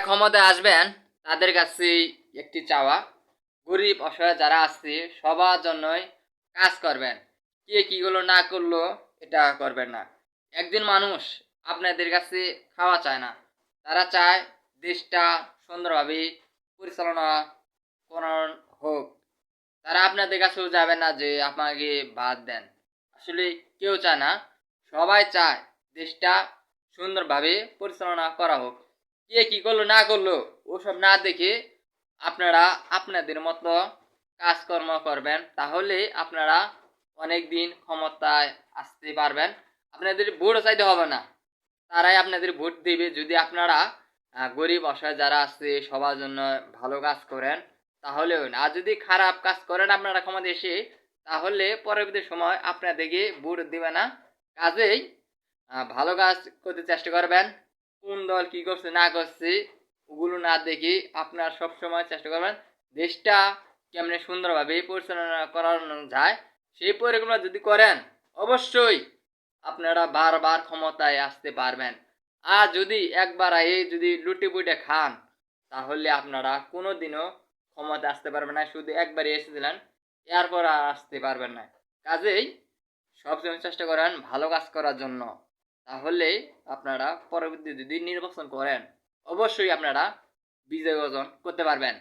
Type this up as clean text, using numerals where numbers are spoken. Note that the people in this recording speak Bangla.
ক্ষমতায় আসবেন তাদের কাছে একটি চাওয়া, গরিব অসহায় যারা আছে সবার জন্যই কাজ করবেন। কে কিগুলো না করলো এটা করবেন না। একজন মানুষ আপনাদের কাছে খাওয়া চায় না, তারা চায় দেশটা সুন্দরভাবে পরিচালনা করার হোক। তারা আপনাদের কাছেও যাবে না যে আপনাকে ভাত দেন। আসলে কেউ চায় না, সবাই চায় দেশটা সুন্দরভাবে পরিচালনা করা হোক। কে কি করলো না করলো ওসব না দেখে আপনারা আপনাদের মতো কাজকর্ম করবেন, তাহলে আপনারা অনেক দিন ক্ষমতায় আসতে পারবেন। আপনাদের ভোটও চাইতে হবে না, তারাই আপনাদের ভোট দেবে যদি আপনারা গরিব অসহায় যারা আছে সবার জন্য ভালো কাজ করেন। তাহলেও না, আর যদি খারাপ কাজ করেন আপনারা ক্ষমতা এসে, তাহলে পরবর্তী সময় আপনাদেরকে ভোট দিবে না। কাজেই ভালো কাজ করতে চেষ্টা করবেন। কোন দল কি করছে না করছে ওগুলো না দেখে আপনারা সবসময় চেষ্টা করবেন দেশটা কেমনে সুন্দরভাবে পরিচালনা করানো যায় সেই পরিকল্পনা যদি করেন, অবশ্যই আপনারা বারবার ক্ষমতায় আসতে পারবেন। আর যদি একবার এই যদি লুটে পুটে খান, তাহলে আপনারা কোনোদিনও ক্ষমতা আসতে পারবেন না। শুধু একবারই এসেছিলেন, এরপর আর আসতে পারবেন না। কাজেই সবসময় চেষ্টা করেন ভালো কাজ করার জন্য, তাহলে আপনারা পরবর্তী যদি নির্বাচন করেন অবশ্যই আপনারা বিজয় অর্জন করতে পারবেন।